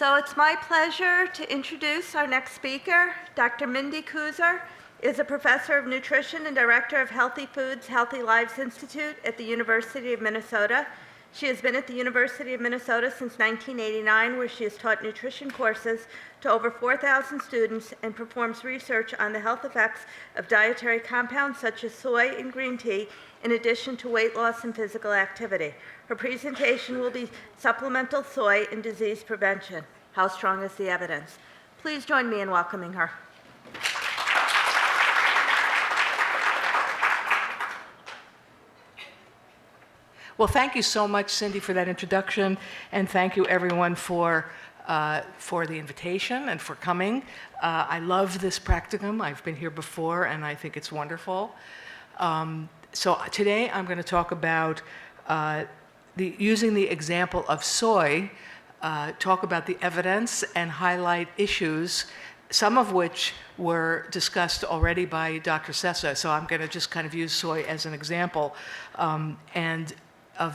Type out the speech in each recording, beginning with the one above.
So it's my pleasure to introduce our next speaker. Dr. Mindy Kurzer is a professor of nutrition and director of Healthy Foods, Healthy Lives Institute at the University of Minnesota. She has been at the University of Minnesota since 1989, where she has taught nutrition courses to over 4,000 students and performs research on the health effects of dietary compounds such as soy and green tea, in addition to weight loss and physical activity. Her presentation will be Supplemental Soy and Disease Prevention. How strong is the evidence? Please join me in welcoming her. Well, thank you so much, Cindy, for that introduction, and thank you, everyone, for the invitation and for coming. I love this practicum. I've been here before, and I think it's wonderful. So today I'm going to talk about using the example of soy, talk about the evidence and highlight issues, some of which were discussed already by Dr. Sessa. So I'm going to just kind of use soy as an example, and of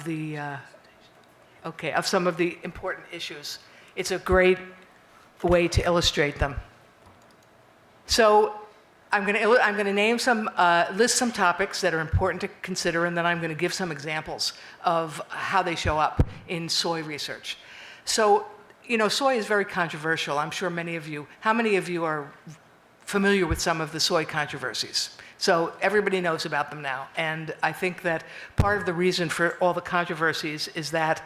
some of the important issues. It's a great way to illustrate them. So I'm going to name some, list some topics that are important to consider, and then I'm going to give some examples of how they show up in soy research. So, you know, soy is very controversial. I'm sure how many of you are familiar with some of the soy controversies? So everybody knows about them now. And I think that part of the reason for all the controversies is that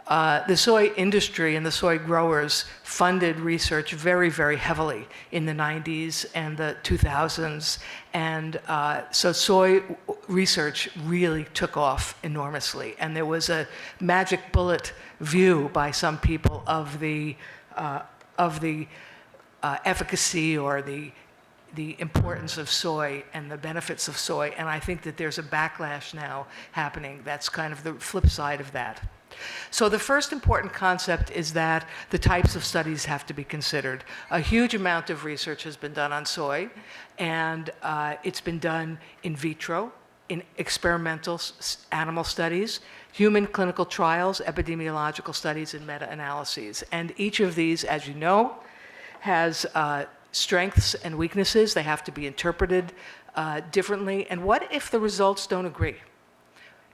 the soy industry and the soy growers funded research very, very heavily in the 90s and the 2000s. And so soy research really took off enormously. And there was a magic bullet view by some people of the efficacy or the importance of soy and the benefits of soy. And I think that there's a backlash now happening that's kind of the flip side of that. So the first important concept is that the types of studies have to be considered. A huge amount of research has been done on soy, and it's been done in vitro, in experimental animal studies, human clinical trials, epidemiological studies, and meta-analyses. And each of these, as you know, has strengths and weaknesses. They have to be interpreted differently. And what if the results don't agree?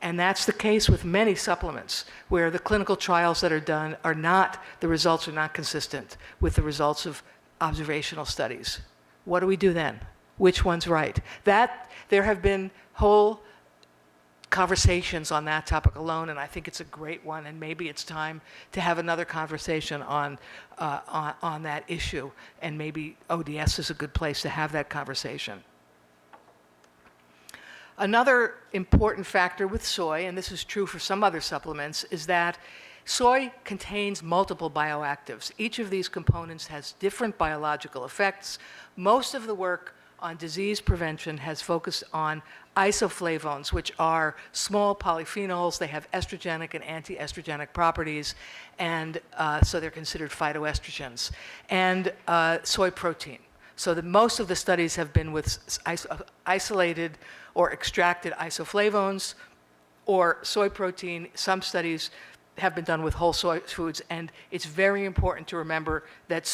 And that's the case with many supplements, where the clinical trials that are done the results are not consistent with the results of observational studies. What do we do then? Which one's right? There have been whole conversations on that topic alone, and I think it's a great one, and maybe it's time to have another conversation on that issue, and maybe ODS is a good place to have that conversation. Another important factor with soy, and this is true for some other supplements, is that soy contains multiple bioactives. Each of these components has different biological effects. Most of the work on disease prevention has focused on isoflavones, which are small polyphenols. They have estrogenic and anti-estrogenic properties, and so they're considered phytoestrogens, and soy protein. So most of the studies have been with isolated or extracted isoflavones or soy protein. Some studies have been done with whole soy foods, and it's very important to remember that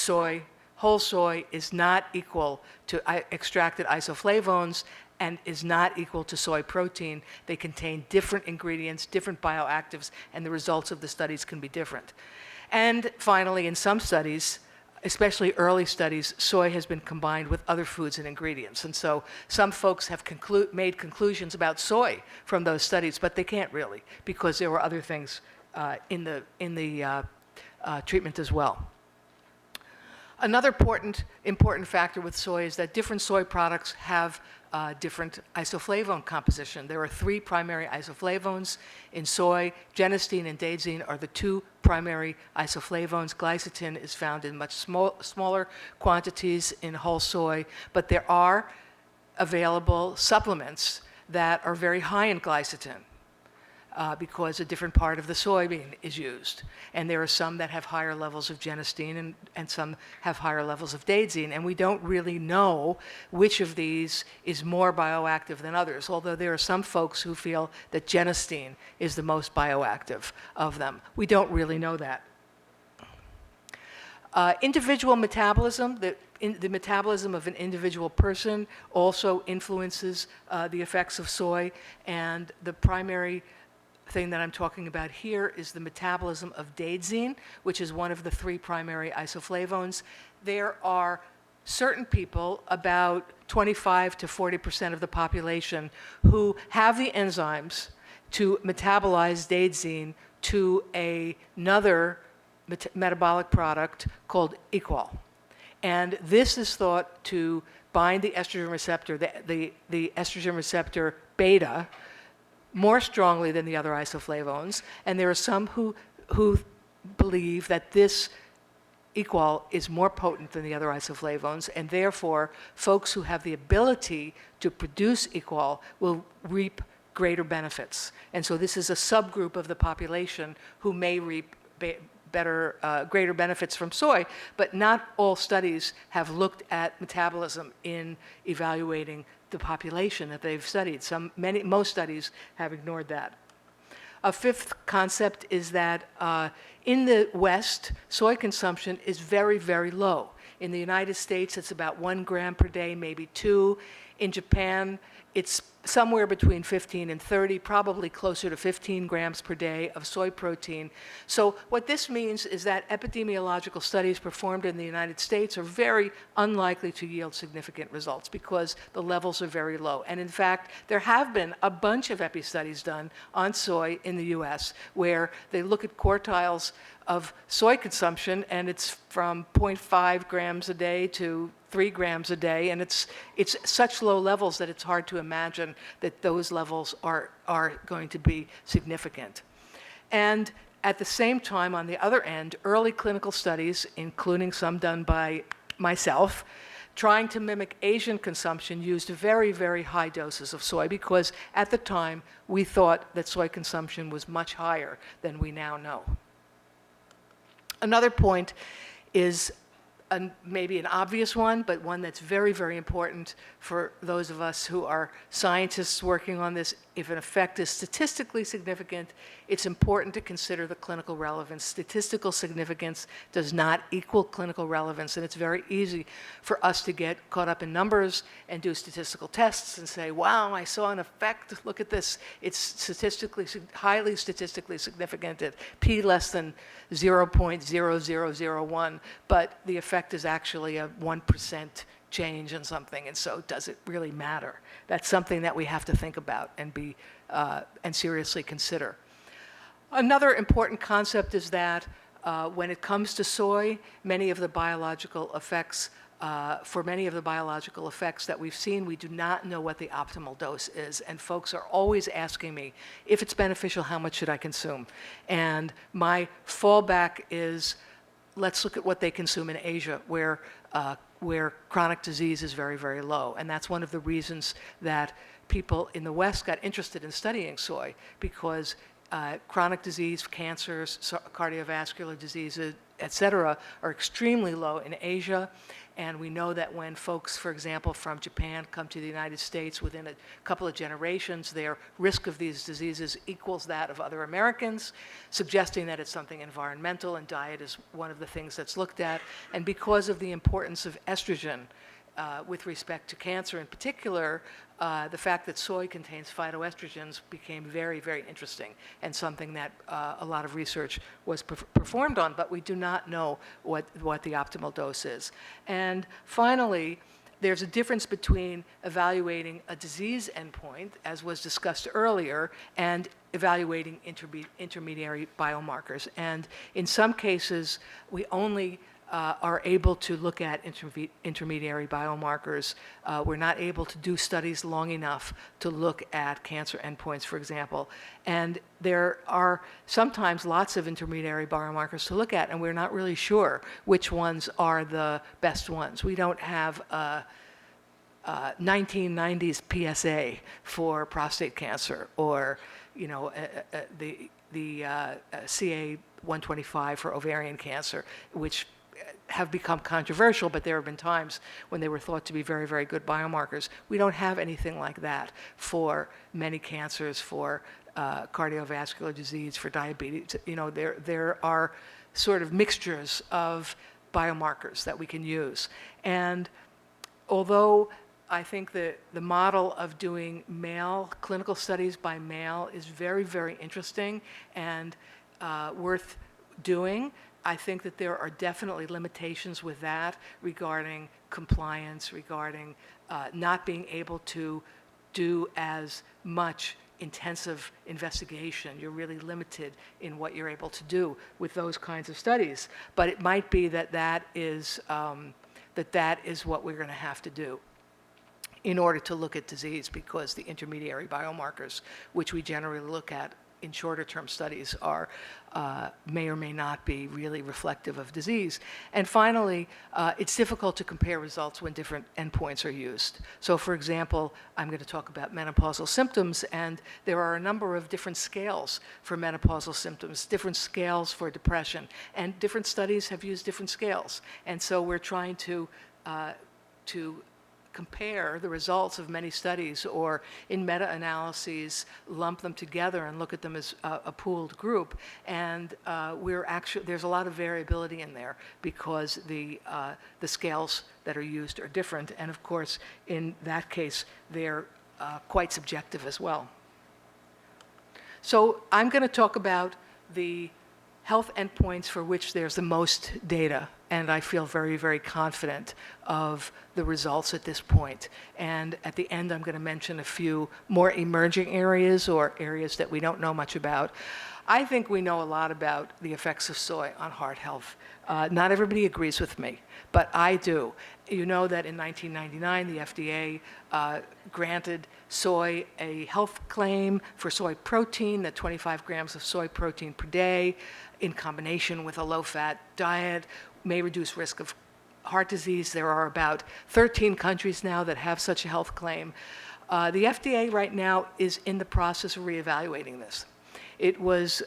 whole soy is not equal to extracted isoflavones and is not equal to soy protein. They contain different ingredients, different bioactives, and the results of the studies can be different. And finally, in some studies, especially early studies, soy has been combined with other foods and ingredients. And so some folks have made conclusions about soy from those studies, but they can't really, because there were other things in the treatment as well. Another important factor with soy is that different soy products have different isoflavone composition. There are 3 primary isoflavones in soy. Genistein and daidzein are the 2 primary isoflavones. Glycine is found in much smaller quantities in whole soy, but there are available supplements that are very high in glycine. Because a different part of the soybean is used. And there are some that have higher levels of genistein and some have higher levels of daidzein. And we don't really know which of these is more bioactive than others, although there are some folks who feel that genistein is the most bioactive of them. We don't really know that. Individual metabolism, the metabolism of an individual person also influences the effects of soy, and the primary thing that I'm talking about here is the metabolism of daidzein, which is one of the 3 primary isoflavones. There are certain people, about 25 to 40% of the population, who have the enzymes to metabolize daidzein to another metabolic product called equal. And this is thought to bind the estrogen receptor, the estrogen receptor beta, more strongly than the other isoflavones. And there are some who believe that this equal is more potent than the other isoflavones, and therefore folks who have the ability to produce equal will reap greater benefits. And so this is a subgroup of the population who may reap greater benefits from soy, but not all studies have looked at metabolism in evaluating the population that they've studied. Most studies have ignored that. A 5th concept is that in the West, soy consumption is very, very low. In the United States, it's about 1 gram per day, maybe 2. In Japan, it's somewhere between 15 and 30, probably closer to 15 grams per day of soy protein. So what this means is that epidemiological studies performed in the United States are very unlikely to yield significant results because the levels are very low. And in fact, there have been a bunch of epi studies done on soy in the US where they look at quartiles of soy consumption, and it's from 0.5 grams a day to 3 grams a day, and it's such low levels that it's hard to imagine that those levels are going to be significant. And at the same time, on the other end, early clinical studies, including some done by myself, trying to mimic Asian consumption, used very, very high doses of soy because at the time we thought that soy consumption was much higher than we now know. Another point is maybe an obvious one, but one that's very, very important for those of us who are scientists working on this. If an effect is statistically significant, it's important to consider the clinical relevance. Statistical significance does not equal clinical relevance, and it's very easy for us to get caught up in numbers and do statistical tests and say, wow, I saw an effect, look at this. It's highly statistically significant at p less than 0.0001, but the effect is actually a 1% change in something, and so does it really matter? That's something that we have to think about and seriously consider. Another important concept is that when it comes to soy, many of the biological effects that we've seen, we do not know what the optimal dose is. And folks are always asking me, if it's beneficial, how much should I consume? And my fallback is, let's look at what they consume in Asia, where chronic disease is very, very low. And that's one of the reasons that people in the West got interested in studying soy, because chronic disease, cancers, cardiovascular diseases, et cetera, are extremely low in Asia. And we know that when folks, for example, from Japan come to the United States, within a couple of generations, their risk of these diseases equals that of other Americans, suggesting that it's something environmental, and diet is one of the things that's looked at. And because of the importance of estrogen with respect to cancer in particular, the fact that soy contains phytoestrogens became very, very interesting, and something that a lot of research was performed on, but we do not know what the optimal dose is. And finally, there's a difference between evaluating a disease endpoint, as was discussed earlier, and evaluating intermediary biomarkers. And in some cases, we only are able to look at intermediary biomarkers. We're not able to do studies long enough to look at cancer endpoints, for example. And there are sometimes lots of intermediary biomarkers to look at, and we're not really sure which ones are the best ones. We don't have a 1990s PSA for prostate cancer, or the CA-125 for ovarian cancer, which have become controversial, but there have been times when they were thought to be very, very good biomarkers. We don't have anything like that for many cancers, for cardiovascular disease, for diabetes. There are sort of mixtures of biomarkers that we can use. And although I think the model of doing male clinical studies by male is very, very interesting and worth doing, I think that there are definitely limitations with that regarding compliance, regarding not being able to do as much intensive investigation. You're really limited in what you're able to do with those kinds of studies. But it might be that that is what we're going to have to do in order to look at disease, because the intermediary biomarkers, which we generally look at in shorter term studies, are may or may not be really reflective of disease. And finally, it's difficult to compare results when different endpoints are used. So for example, I'm going to talk about menopausal symptoms, and there are a number of different scales for menopausal symptoms, different scales for depression, and different studies have used different scales. And so we're trying to compare the results of many studies, or in meta-analyses lump them together and look at them as a pooled group. And there's a lot of variability in there because the scales that are used are different. And of course, in that case, they're quite subjective as well. So I'm going to talk about the health endpoints for which there's the most data, and I feel very, very confident of the results at this point. And at the end, I'm going to mention a few more emerging areas or areas that we don't know much about. I think we know a lot about the effects of soy on heart health. Not everybody agrees with me, but I do. You know that in 1999, the FDA granted soy a health claim for soy protein, that 25 grams of soy protein per day in combination with a low-fat diet may reduce risk of heart disease. There are about 13 countries now that have such a health claim. The FDA right now is in the process of reevaluating this. It was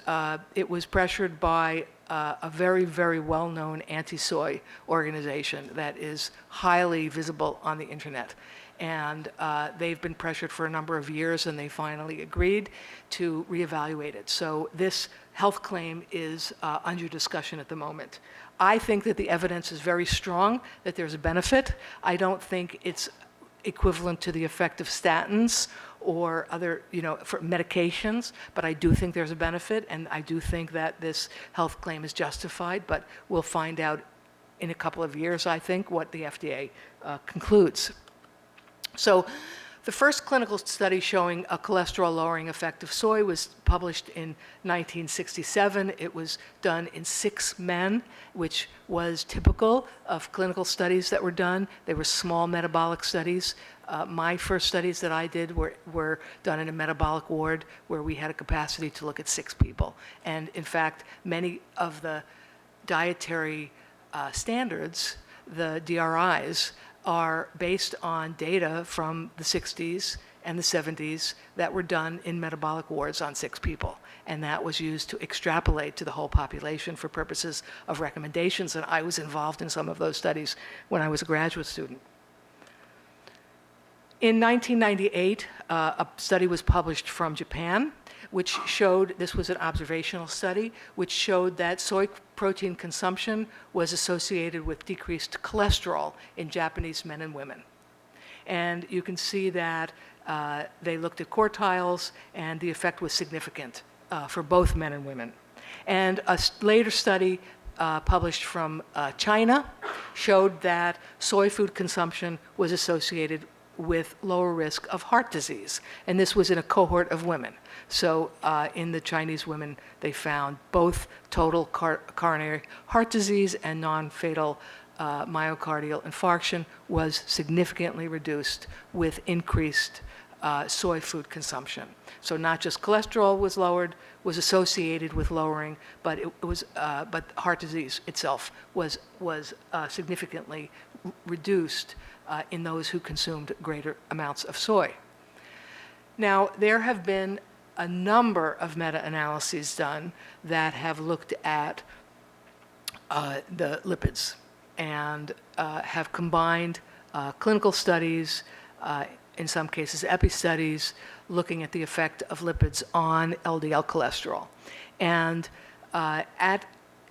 pressured by a very, very well-known anti-soy organization that is highly visible on the internet. And they've been pressured for a number of years, and they finally agreed to reevaluate it. So this health claim is under discussion at the moment. I think that the evidence is very strong that there's a benefit. I don't think it's equivalent to the effect of statins or other, for medications, but I do think there's a benefit, and I do think that this health claim is justified, but we'll find out in a couple of years, I think, what the FDA concludes. So the first clinical study showing a cholesterol-lowering effect of soy was published in 1967. It was done in 6 men, which was typical of clinical studies that were done. They were small metabolic studies. My first studies that I did were done in a metabolic ward where we had a capacity to look at 6 people. And in fact, many of the dietary standards, the DRIs, are based on data from the 60s and the 70s that were done in metabolic wards on 6 people. And that was used to extrapolate to the whole population for purposes of recommendations. And I was involved in some of those studies when I was a graduate student. In 1998, a study was published from Japan, which showed, this was an observational study, which showed that soy protein consumption was associated with decreased cholesterol in Japanese men and women. And you can see that they looked at quartiles, and the effect was significant for both men and women. And a later study published from China showed that soy food consumption was associated with lower risk of heart disease. And this was in a cohort of women. So in the Chinese women, they found both total coronary heart disease and non-fatal myocardial infarction was significantly reduced with increased soy food consumption. So not just cholesterol was lowered, was associated with lowering, but but heart disease itself was significantly reduced in those who consumed greater amounts of soy. Now, there have been a number of meta-analyses done that have looked at the lipids and have combined clinical studies, in some cases epi-studies, looking at the effect of lipids on LDL cholesterol. And at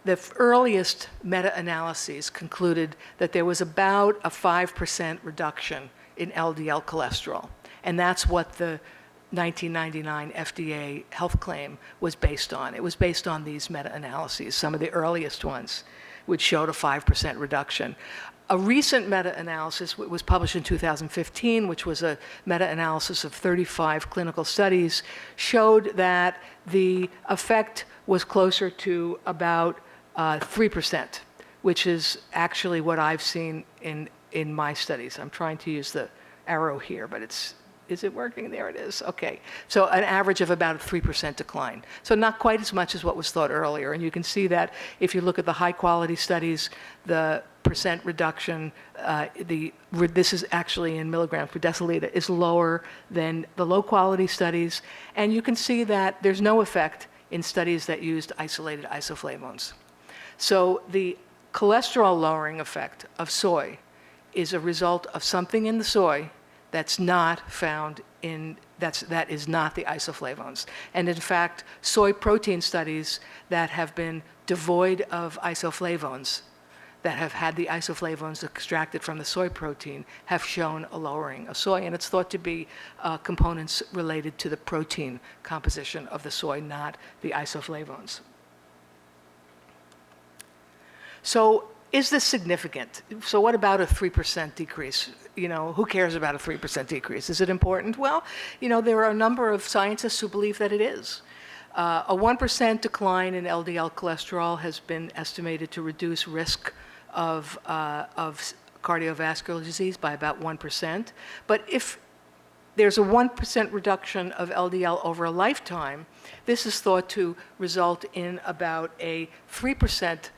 the earliest meta-analyses concluded that there was about a 5% reduction in LDL cholesterol. And that's what the 1999 FDA health claim was based on. It was based on these meta-analyses, some of the earliest ones, which showed a 5% reduction. A recent meta-analysis was published in 2015, which was a meta-analysis of 35 clinical studies, showed that the effect was closer to about 3%, which is actually what I've seen in my studies. I'm trying to use the arrow here, but is it working? There it is. Okay. So an average of about a 3% decline. So not quite as much as what was thought earlier. And you can see that if you look at the high quality studies, the percent reduction, this is actually in milligrams per deciliter, is lower than the low quality studies. And you can see that there's no effect in studies that used isolated isoflavones. So the cholesterol lowering effect of soy is a result of something in the soy that's not found in, that is not the isoflavones. And in fact, soy protein studies that have been devoid of isoflavones, that have had the isoflavones extracted from the soy protein, have shown a lowering of soy. And it's thought to be components related to the protein composition of the soy, not the isoflavones. So is this significant? So what about a 3% decrease? You know, who cares about a 3% decrease? Is it important? Well, you know, there are a number of scientists who believe that it is. A 1% decline in LDL cholesterol has been estimated to reduce risk of cardiovascular disease by about 1%. But if there's a 1% reduction of LDL over a lifetime, this is thought to result in about a 3%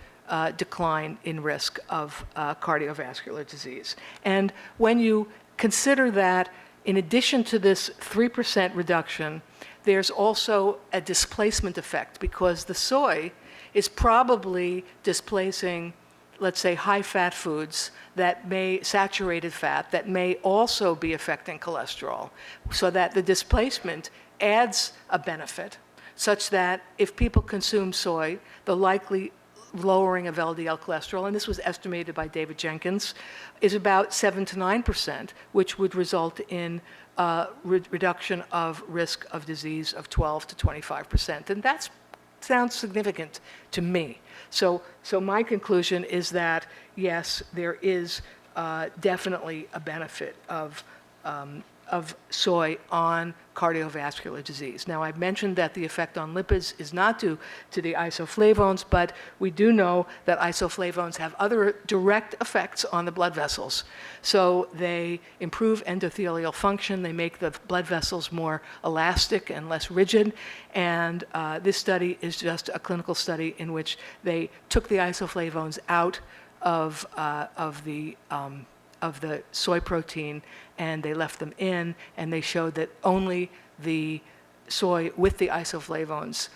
decline in risk of cardiovascular disease. And when you consider that, in addition to this 3% reduction, there's also a displacement effect, because the soy is probably displacing, let's say, high-fat foods that may, saturated fat, that may also be affecting cholesterol, so that the displacement adds a benefit, such that if people consume soy, the likely lowering of LDL cholesterol, and this was estimated by David Jenkins, is about 7 to 9%, which would result in reduction of risk of disease of 12 to 25%. And that sounds significant to me. So my conclusion is that, yes, there is definitely a benefit of soy on cardiovascular disease. Now, I've mentioned that the effect on lipids is not due to the isoflavones, but we do know that isoflavones have other direct effects on the blood vessels. So they improve endothelial function, they make the blood vessels more elastic and less rigid, and this study is just a clinical study in which they took the isoflavones out of the soy protein, and they left them in, and they showed that only the soy with the isoflavones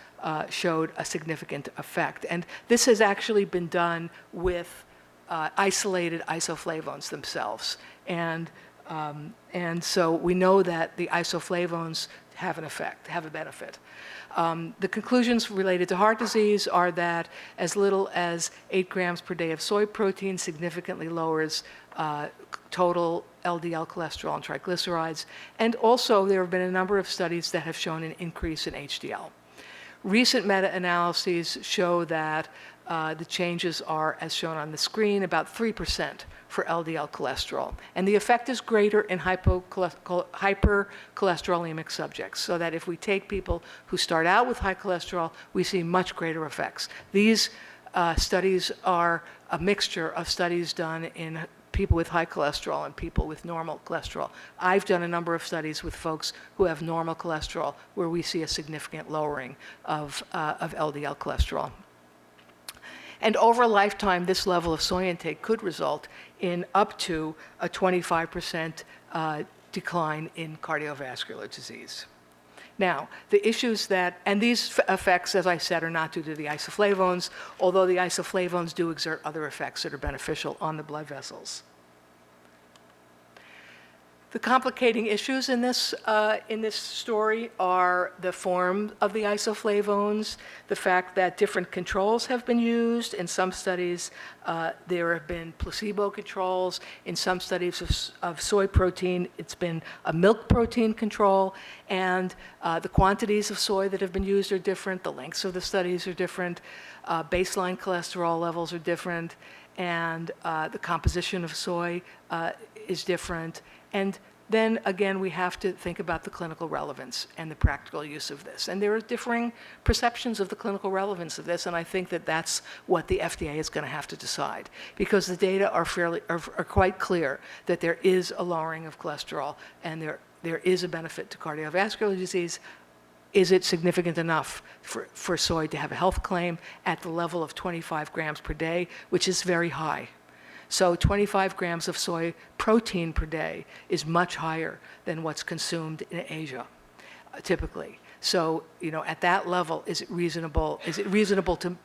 showed a significant effect. And this has actually been done with isolated isoflavones themselves. And so we know that the isoflavones have an effect, have a benefit. The conclusions related to heart disease are that as little as 8 grams per day of soy protein significantly lowers total LDL cholesterol and triglycerides. And also, there have been a number of studies that have shown an increase in HDL. Recent meta-analyses show that the changes are, as shown on the screen, about 3% for LDL cholesterol. And the effect is greater in hypercholesterolemic subjects, so that if we take people who start out with high cholesterol, we see much greater effects. These studies are a mixture of studies done in people with high cholesterol and people with normal cholesterol. I've done a number of studies with folks who have normal cholesterol where we see a significant lowering of LDL cholesterol. And over a lifetime, this level of soy intake could result in up to a 25% decline in cardiovascular disease. Now, the issues that, and these effects, as I said, are not due to the isoflavones, although the isoflavones do exert other effects that are beneficial on the blood vessels. The complicating issues in this story are the form of the isoflavones, the fact that different controls have been used. In some studies, there have been placebo controls. In some studies of soy protein, it's been a milk protein control. And the quantities of soy that have been used are different. The lengths of the studies are different. Baseline cholesterol levels are different. And the composition of soy is different. And then again, we have to think about the clinical relevance and the practical use of this. And there are differing perceptions of the clinical relevance of this, and I think that that's what the FDA is going to have to decide, because the data are quite clear that there is a lowering of cholesterol and there is a benefit to cardiovascular disease. Is it significant enough for soy to have a health claim at the level of 25 grams per day, which is very high? So 25 grams of soy protein per day is much higher than what's consumed in Asia, typically. So, at that level, is it reasonable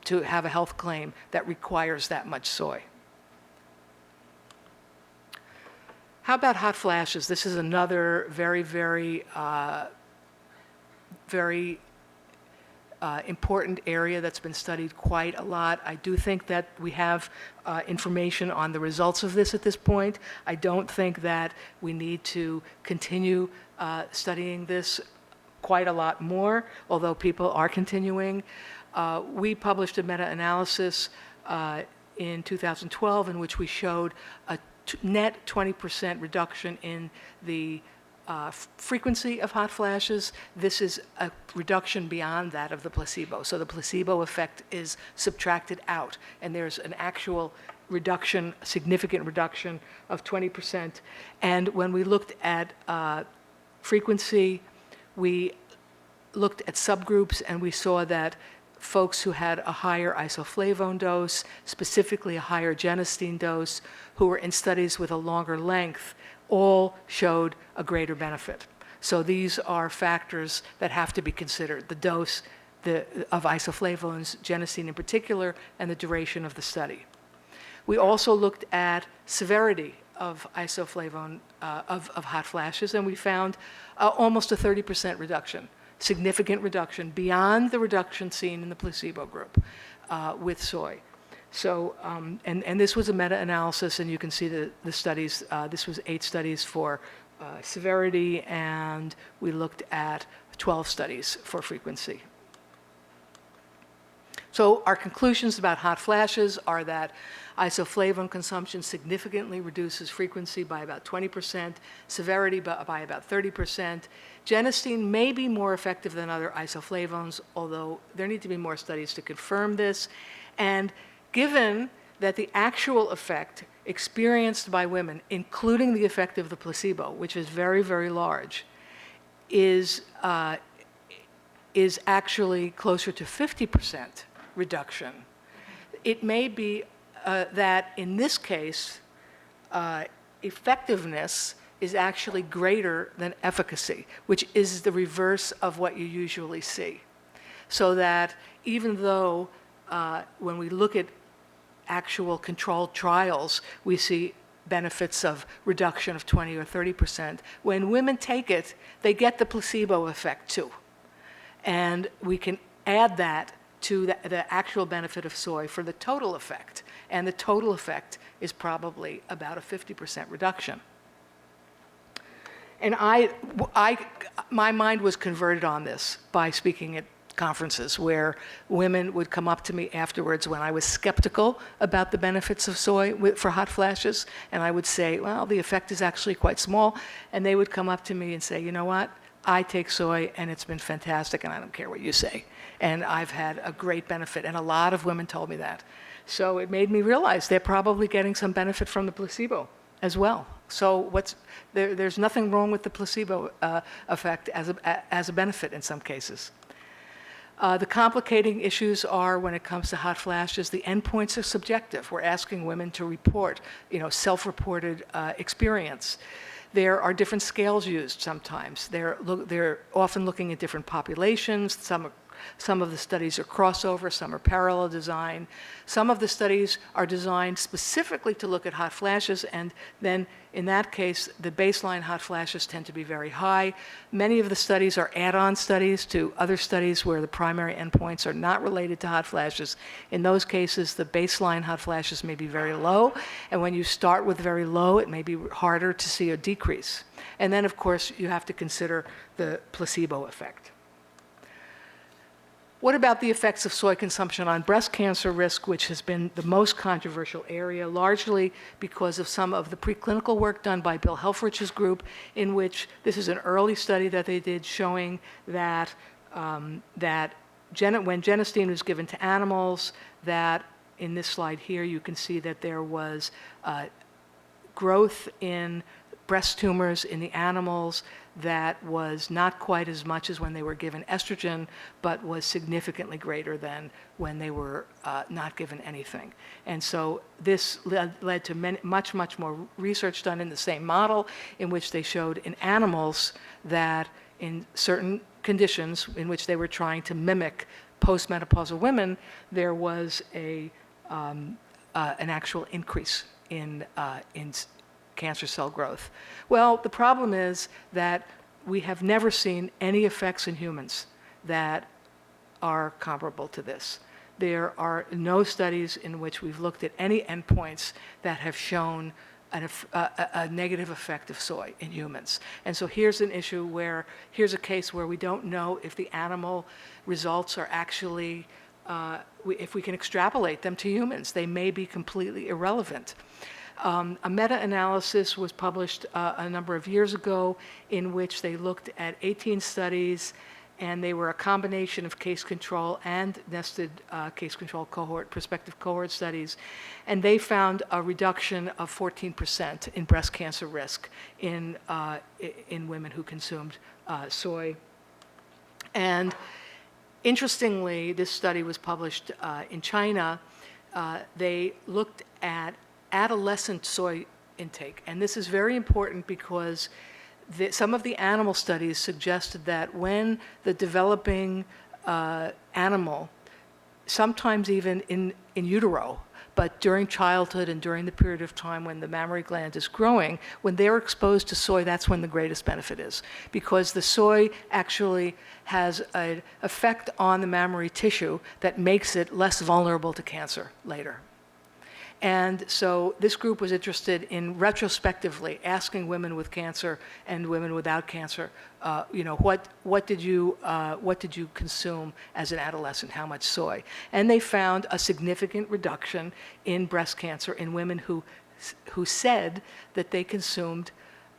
to have a health claim that requires that much soy? How about hot flashes? This is another very, very important area that's been studied quite a lot. I do think that we have information on the results of this at this point. I don't think that we need to continue studying this quite a lot more, although people are continuing. We published a meta-analysis in 2012 in which we showed a net 20% reduction in the frequency of hot flashes. This is a reduction beyond that of the placebo. So the placebo effect is subtracted out, and there's an actual reduction, significant reduction of 20%. And when we looked at frequency, we looked at subgroups, and we saw that folks who had a higher isoflavone dose, specifically a higher genistein dose, who were in studies with a longer length, all showed a greater benefit. So these are factors that have to be considered: the dose of isoflavones, genistein in particular, and the duration of the study. We also looked at severity of isoflavone, of hot flashes, and we found almost a 30% reduction, significant reduction beyond the reduction seen in the placebo group with soy. So, and this was a meta-analysis, and you can see the studies. This was 8 studies for severity, and we looked at 12 studies for frequency. So our conclusions about hot flashes are that isoflavone consumption significantly reduces frequency by about 20%, severity by about 30%. Genistein may be more effective than other isoflavones, although there need to be more studies to confirm this. And given that the actual effect experienced by women, including the effect of the placebo, which is very, very large, is actually closer to 50% reduction, it may be that in this case, effectiveness is actually greater than efficacy, which is the reverse of what you usually see. So that even though when we look at actual controlled trials, we see benefits of reduction of 20 or 30%. When women take it, they get the placebo effect too. And we can add that to the actual benefit of soy for the total effect. And the total effect is probably about a 50% reduction. And my mind was converted on this by speaking at conferences where women would come up to me afterwards when I was skeptical about the benefits of soy for hot flashes, and I would say, well, the effect is actually quite small, and they would come up to me and say, you know what, I take soy and it's been fantastic and I don't care what you say, and I've had a great benefit, and a lot of women told me that. So it made me realize they're probably getting some benefit from the placebo as well. So there's nothing wrong with the placebo effect as a benefit in some cases. The complicating issues are, when it comes to hot flashes, the endpoints are subjective. We're asking women to report, self-reported experience. There are different scales used sometimes. They're often looking at different populations. Some are Some of the studies are crossover, some are parallel design. Some of the studies are designed specifically to look at hot flashes, and then in that case, the baseline hot flashes tend to be very high. Many of the studies are add-on studies to other studies where the primary endpoints are not related to hot flashes. In those cases, the baseline hot flashes may be very low, and when you start with very low, it may be harder to see a decrease. And then, of course, you have to consider the placebo effect. What about the effects of soy consumption on breast cancer risk, which has been the most controversial area, largely because of some of the preclinical work done by Bill Helfrich's group, in which this is an early study that they did showing that, when genistein was given to animals, that in this slide here you can see that there was growth in breast tumors in the animals that was not quite as much as when they were given estrogen, but was significantly greater than when they were not given anything. And so this led to much more research done in the same model, in which they showed in animals that in certain conditions in which they were trying to mimic postmenopausal women, there was an actual increase in cancer cell growth. Well, the problem is that we have never seen any effects in humans that are comparable to this. There are no studies in which we've looked at any endpoints that have shown a negative effect of soy in humans. And so here's an issue where, here's a case where we don't know if the animal results are actually, if we can extrapolate them to humans. They may be completely irrelevant. A meta-analysis was published a number of years ago in which they looked at 18 studies, and they were a combination of case control and nested case control cohort, prospective cohort studies, and they found a reduction of 14% in breast cancer risk in women who consumed soy. And interestingly, this study was published in China. They looked at adolescent soy intake. And this is very important because some of the animal studies suggested that when the developing animal, sometimes even in utero, but during childhood and during the period of time when the mammary gland is growing, when they're exposed to soy, that's when the greatest benefit is. Because the soy actually has an effect on the mammary tissue that makes it less vulnerable to cancer later. And so this group was interested in retrospectively asking women with cancer and women without cancer, what did you consume as an adolescent? How much soy? And they found a significant reduction in breast cancer in women who said that they consumed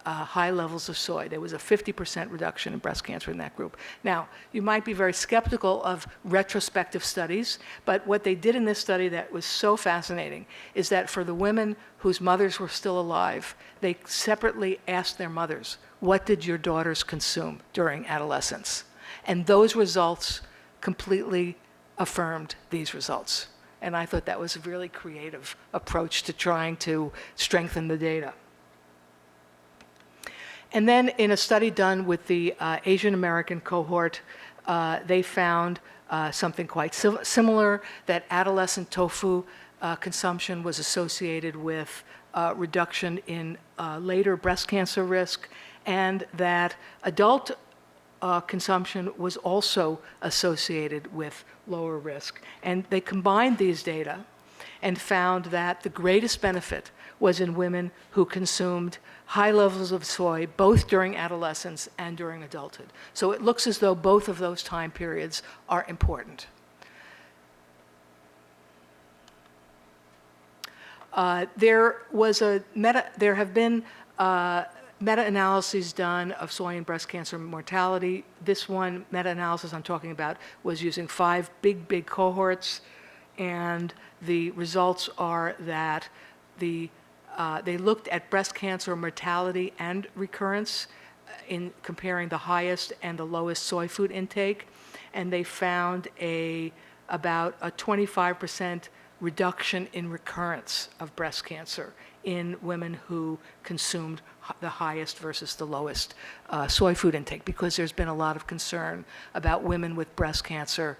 high levels of soy. There was a 50% reduction in breast cancer in that group. Now, you might be very skeptical of retrospective studies, but what they did in this study that was so fascinating is that for the women whose mothers were still alive, they separately asked their mothers, what did your daughters consume during adolescence? And those results completely affirmed these results. And I thought that was a really creative approach to trying to strengthen the data. And then in a study done with the Asian American cohort, they found something quite similar, that adolescent tofu consumption was associated with reduction in later breast cancer risk, and that adult consumption was also associated with lower risk. And they combined these data and found that the greatest benefit was in women who consumed high levels of soy, both during adolescence and during adulthood. So it looks as though both of those time periods are important. There have been meta-analyses done of soy and breast cancer mortality. This one meta-analysis I'm talking about was using 5 big cohorts, and the results are that they looked at breast cancer mortality and recurrence in comparing the highest and the lowest soy food intake, and they found about a 25% reduction in recurrence of breast cancer in women who consumed the highest versus the lowest soy food intake, because there's been a lot of concern about women with breast cancer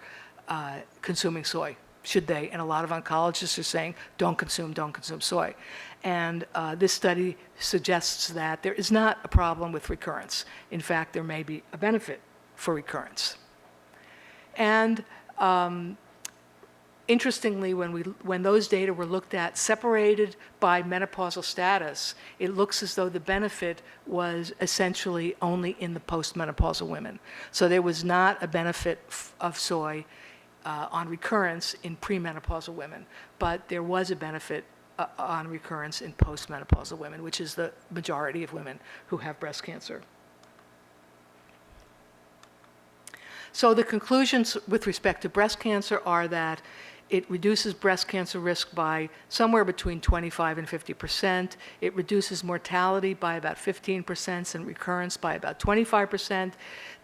consuming soy. Should they? And a lot of oncologists are saying, don't consume soy. And this study suggests that there is not a problem with recurrence. In fact, there may be a benefit for recurrence. And interestingly, when those data were looked at, separated by menopausal status, it looks as though the benefit was essentially only in the postmenopausal women. So there was not a benefit of soy on recurrence in premenopausal women, but there was a benefit on recurrence in postmenopausal women, which is the majority of women who have breast cancer. So the conclusions with respect to breast cancer are that it reduces breast cancer risk by somewhere between 25 and 50%. It reduces mortality by about 15% and recurrence by about 25%.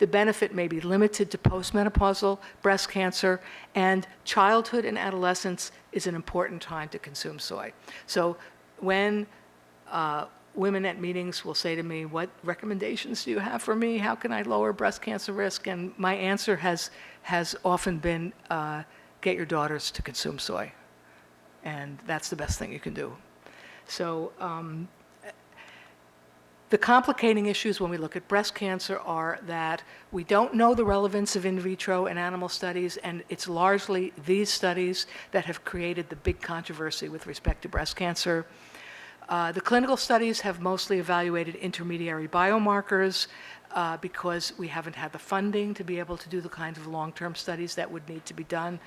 The benefit may be limited to postmenopausal breast cancer, and childhood and adolescence is an important time to consume soy. So when women at meetings will say to me, what recommendations do you have for me? How can I lower breast cancer risk? And my answer has often been, get your daughters to consume soy. And that's the best thing you can do. So the complicating issues when we look at breast cancer are that we don't know the relevance of in vitro and animal studies, and it's largely these studies that have created the big controversy with respect to breast cancer. The clinical studies have mostly evaluated intermediary biomarkers because we haven't had the funding to be able to do the kinds of long-term studies that would need to be done.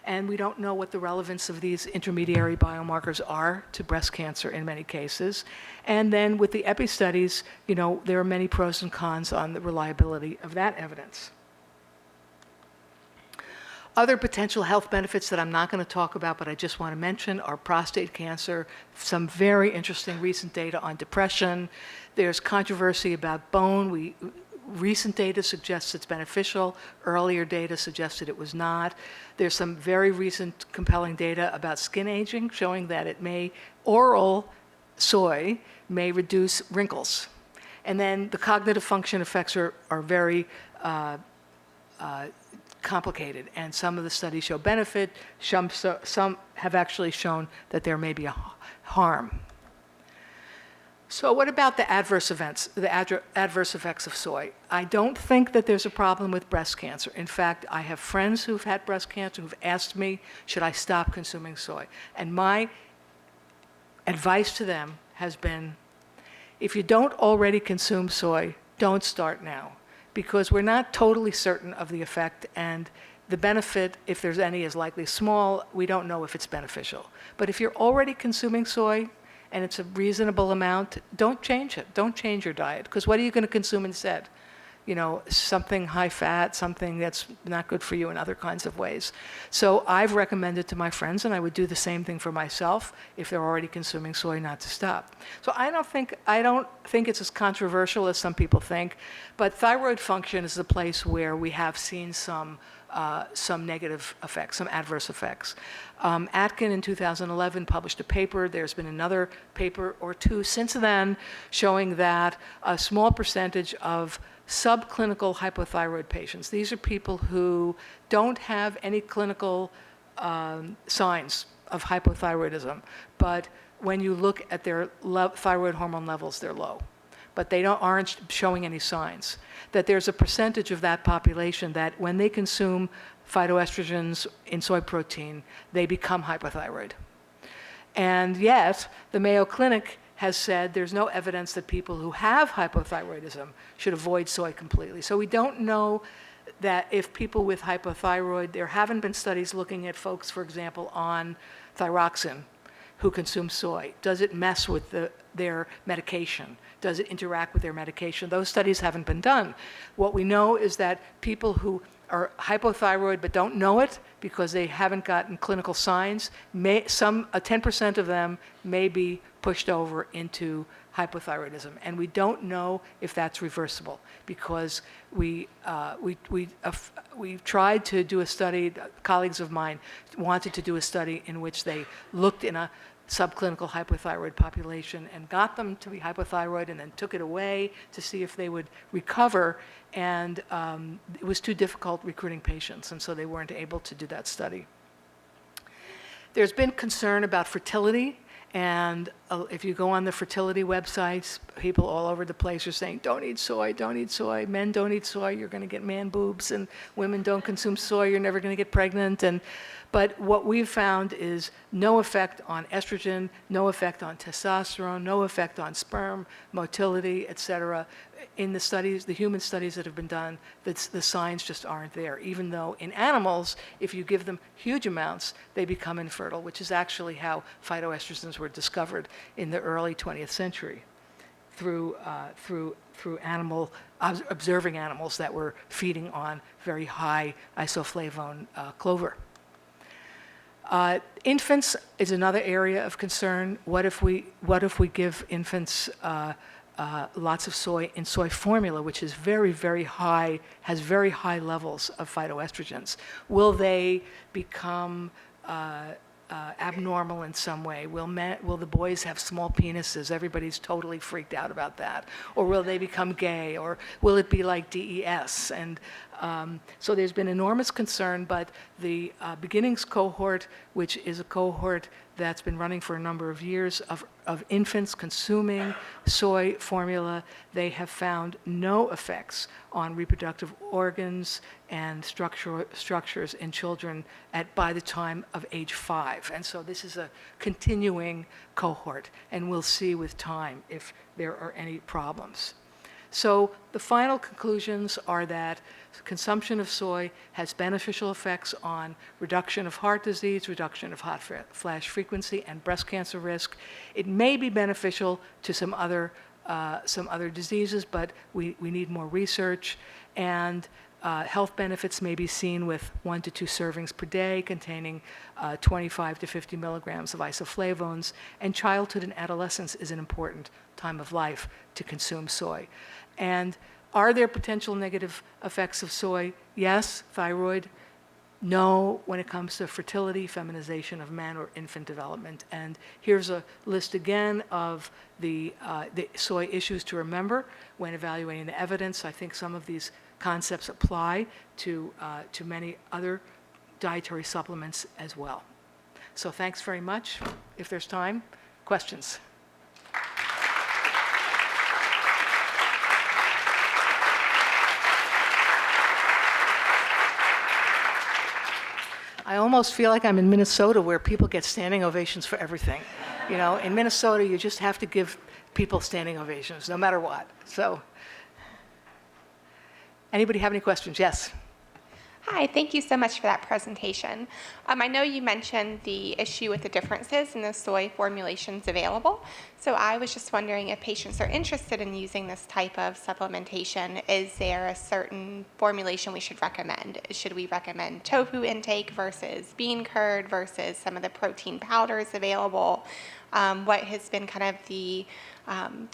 And we don't know what the relevance of these intermediary biomarkers are to breast cancer in many cases. And then with the epi studies, you know, there are many pros and cons on the reliability of that evidence. Other potential health benefits that I'm not going to talk about, but I just want to mention, are prostate cancer, some very interesting recent data on depression. There's controversy about bone. Recent data suggests it's beneficial. Earlier data suggested it was not. There's some very recent compelling data about skin aging, showing that oral soy may reduce wrinkles. And then the cognitive function effects are very complicated, and some of the studies show benefit, some have actually shown that there may be a harm. So what about the adverse events, the adverse effects of soy? I don't think that there's a problem with breast cancer. In fact, I have friends who've had breast cancer who've asked me, should I stop consuming soy? And my advice to them has been, if you don't already consume soy, don't start now, because we're not totally certain of the effect, and the benefit, if there's any, is likely small. We don't know if it's beneficial. But if you're already consuming soy and it's a reasonable amount, don't change it. Don't change your diet, because what are you going to consume instead? You know, something high fat, something that's not good for you in other kinds of ways. So I've recommended to my friends, and I would do the same thing for myself if they're already consuming soy, not to stop. So I don't think it's as controversial as some people think, but thyroid function is the place where we have seen some negative effects, some adverse effects. Atkin in 2011 published a paper. There's been another paper or two since then showing that a small percentage of subclinical hypothyroid patients, these are people who don't have any clinical signs of hypothyroidism, but when you look at their thyroid hormone levels, they're low. But they aren't showing any signs. That there's a percentage of that population that when they consume phytoestrogens in soy protein, they become hypothyroid. And yet, the Mayo Clinic has said there's no evidence that people who have hypothyroidism should avoid soy completely. So we don't know that if people with hypothyroid, there haven't been studies looking at folks, for example, on thyroxine who consume soy. Does it mess with their medication? Does it interact with their medication? Those studies haven't been done. What we know is that people who are hypothyroid but don't know it because they haven't gotten clinical signs, 10% of them may be pushed over into hypothyroidism. And we don't know if that's reversible because we tried to do a study, colleagues of mine wanted to do a study in which they looked in a subclinical hypothyroid population and got them to be hypothyroid and then took it away to see if they would recover. And it was too difficult recruiting patients, and so they weren't able to do that study. There's been concern about fertility, and if you go on the fertility websites, people all over the place are saying, don't eat soy, don't eat soy, men don't eat soy, you're going to get man boobs, and women don't consume soy, you're never going to get pregnant. But what we've found is no effect on estrogen, no effect on testosterone, no effect on sperm, motility, et cetera. In the studies, the human studies that have been done, the signs just aren't there, even though in animals, if you give them huge amounts, they become infertile, which is actually how phytoestrogens were discovered in the early 20th century through observing animals that were feeding on very high isoflavone clover. Infants is another area of concern. What if we give infants lots of soy in soy formula, which is very, very high, has very high levels of phytoestrogens? Will they become abnormal in some way? Will the boys have small penises? Everybody's totally freaked out about that. Or will they become gay? Or will it be like DES? And so there's been enormous concern, but the beginnings cohort, which is a cohort that's been running for a number of years of infants consuming soy formula, they have found no effects on reproductive organs and structures in children by the time of age 5. And so this is a continuing cohort, and we'll see with time if there are any problems. So the final conclusions are that consumption of soy has beneficial effects on reduction of heart disease, reduction of hot flash frequency, and breast cancer risk. It may be beneficial to some other diseases, but we need more research. And health benefits may be seen with 1 to 2 servings per day containing 25 to 50 milligrams of isoflavones. And childhood and adolescence is an important time of life to consume soy. And are there potential negative effects of soy? Yes. Thyroid? No, when it comes to fertility, feminization of men, or infant development. And here's a list again of the soy issues to remember when evaluating the evidence. I think some of these concepts apply to many other dietary supplements as well. So thanks very much. If there's time, questions. I almost feel like I'm in Minnesota where people get standing ovations for everything. You know, in Minnesota, you just have to give people standing ovations, no matter what. So, anybody have any questions? Yes. Hi, thank you so much for that presentation. I know you mentioned the issue with the differences in the soy formulations available. So I was just wondering if patients are interested in using this type of supplementation, is there a certain formulation we should recommend? Should we recommend tofu intake versus bean curd versus some of the protein powders available? What has been kind of the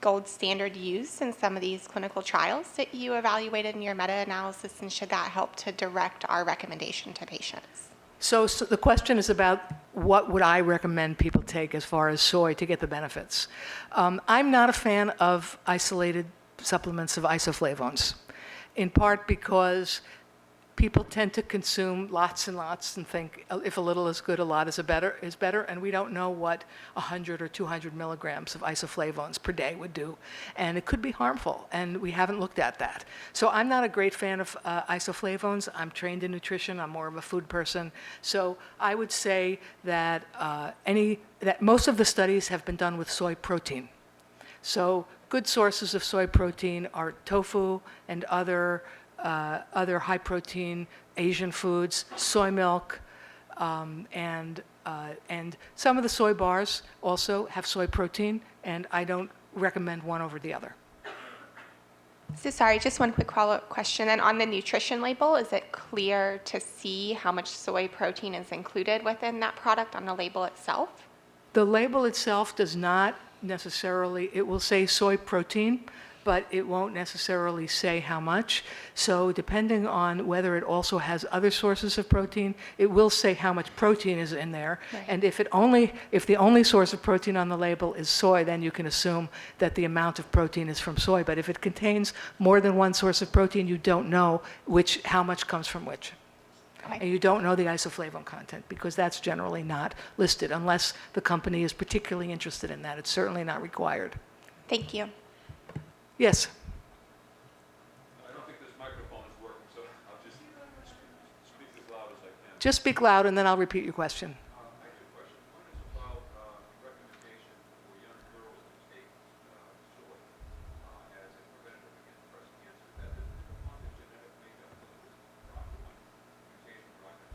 gold standard use in some of these clinical trials that you evaluated in your meta-analysis, and should that help to direct our recommendation to patients? So the question is about what would I recommend people take as far as soy to get the benefits. I'm not a fan of isolated supplements of isoflavones, in part because people tend to consume lots and lots and think if a little is good, a lot is better, and we don't know what 100 or 200 milligrams of isoflavones per day would do, and it could be harmful, and we haven't looked at that. So I'm not a great fan of isoflavones. I'm trained in nutrition. I'm more of a food person. So I would say that that most of the studies have been done with soy protein. So good sources of soy protein are tofu and other high-protein Asian foods, soy milk, and some of the soy bars also have soy protein, and I don't recommend one over the other. So sorry, just one quick follow-up question. And on the nutrition label, is it clear to see how much soy protein is included within that product on the label itself? The label itself does not necessarily, it will say soy protein, but it won't necessarily say how much. So depending on whether it also has other sources of protein, it will say how much protein is in there. Right. And if the only source of protein on the label is soy, then you can assume that the amount of protein is from soy. But if it contains more than one source of protein, you don't know how much comes from which. Okay. And you don't know the isoflavone content, because that's generally not listed unless the company is particularly interested in that. It's certainly not required. Thank you. Yes? I don't think this microphone is working, so I'll just speak as loud as I can. Just speak loud, and then I'll repeat your question. I have two questions. One is about recommendation for young girls to take soy as a preventative against breast cancer. That doesn't come on the genetic makeup of the BRCA1 mutation, BRCA2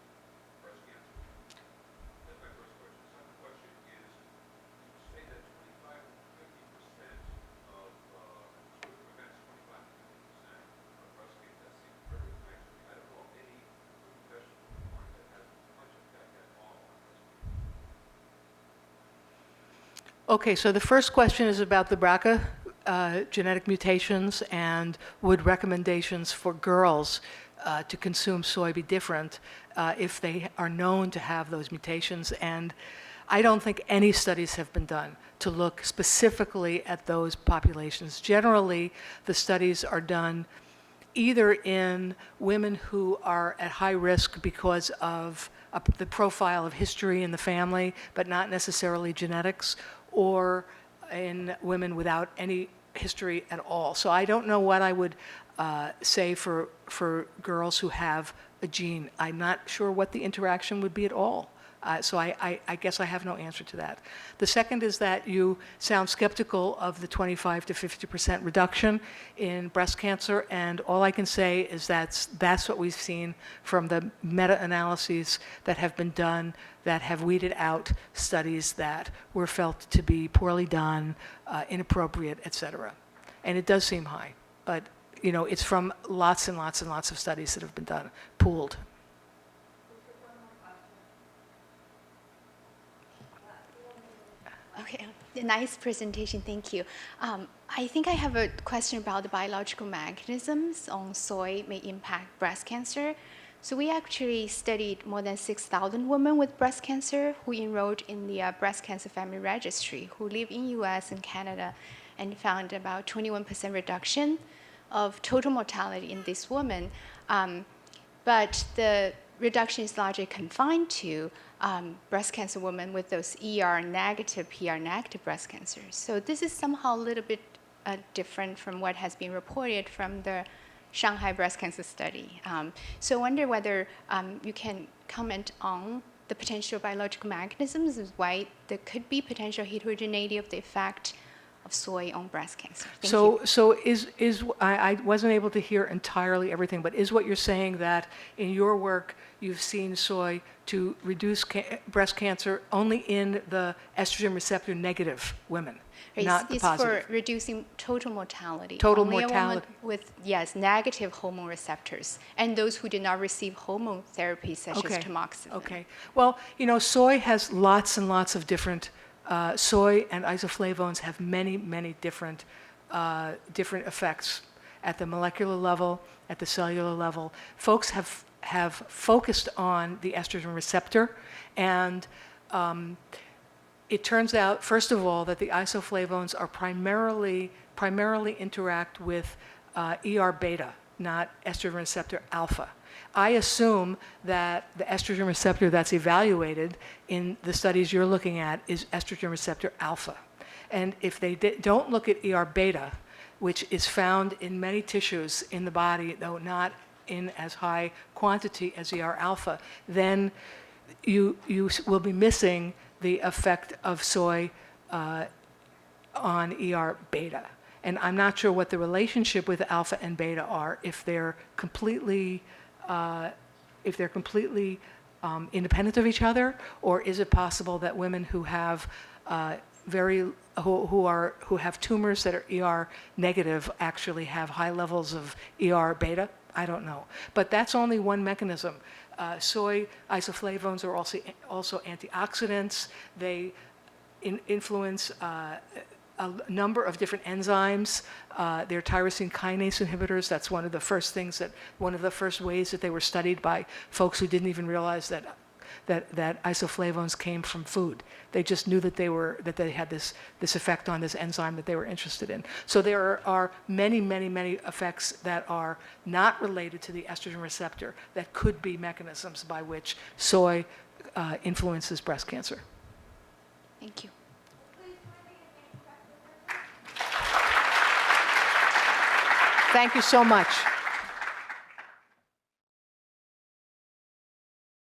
risk of breast cancer. That's my first question. Second question is, you say that 25 to 50% of prevents 25 to 50% of breast cancer. That seems very nice to me. I don't know of any professional report that has much effect at all on breast cancer. Okay, so the first question is about the BRCA genetic mutations, and would recommendations for girls to consume soy be different if they are known to have those mutations? And I don't think any studies have been done to look specifically at those populations. Generally, the studies are done either in women who are at high risk because of the profile of history in the family, but not necessarily genetics, or in women without any history at all. So I don't know what I would say for girls who have a gene. I'm not sure what the interaction would be at all. So I guess I have no answer to that. The second is that you sound skeptical of the 25 to 50% reduction in breast cancer, and all I can say is that's what we've seen from the meta-analyses that have been done that have weeded out studies that were felt to be poorly done, inappropriate, et cetera. And it does seem high, but it's from lots and lots and lots of studies that have been done, pooled. Okay, nice presentation, thank you. I think I have a question about the biological mechanisms on soy may impact breast cancer. So we actually studied more than 6,000 women with breast cancer who enrolled in the breast cancer family registry, who live in US and Canada, and found about 21% reduction of total mortality in these women. But the reduction is largely confined to breast cancer women with those ER negative, PR negative breast cancers. So this is somehow a little bit different from what has been reported from the Shanghai breast cancer study. So I wonder whether you can comment on the potential biological mechanisms of why there could be potential heterogeneity of the effect of soy on breast cancer. Thank you. So I wasn't able to hear entirely everything, but is what you're saying that in your work you've seen soy to reduce breast cancer only in the estrogen receptor negative women, not the positive? It's for reducing total mortality. Total Only mortality. A woman with, negative hormone receptors, and those who did not receive hormone therapy such as tamoxifen. Okay. Well, soy has lots and lots of different. Soy and isoflavones have many, many different effects at the molecular level, at the cellular level. Folks have focused on the estrogen receptor, and it turns out, first of all, that the isoflavones are primarily interact with ER beta, not estrogen receptor alpha. I assume that the estrogen receptor that's evaluated in the studies you're looking at is estrogen receptor alpha. And if they don't look at ER beta, which is found in many tissues in the body, though not in as high quantity as ER alpha, then you will be missing the effect of soy on ER beta. And I'm not sure what the relationship with alpha and beta are, if they're completely independent of each other, or is it possible that women who have who have tumors that are ER negative actually have high levels of ER beta? I don't know. But that's only one mechanism. Soy isoflavones are also antioxidants. They influence a number of different enzymes. They're tyrosine kinase inhibitors. That's one of the first ways that they were studied by folks who didn't even realize that isoflavones came from food. They just knew that they had this effect on this enzyme that they were interested in. So there are many, many, many effects that are not related to the estrogen receptor that could be mechanisms by which soy influences breast cancer. Thank you. Thank you so much.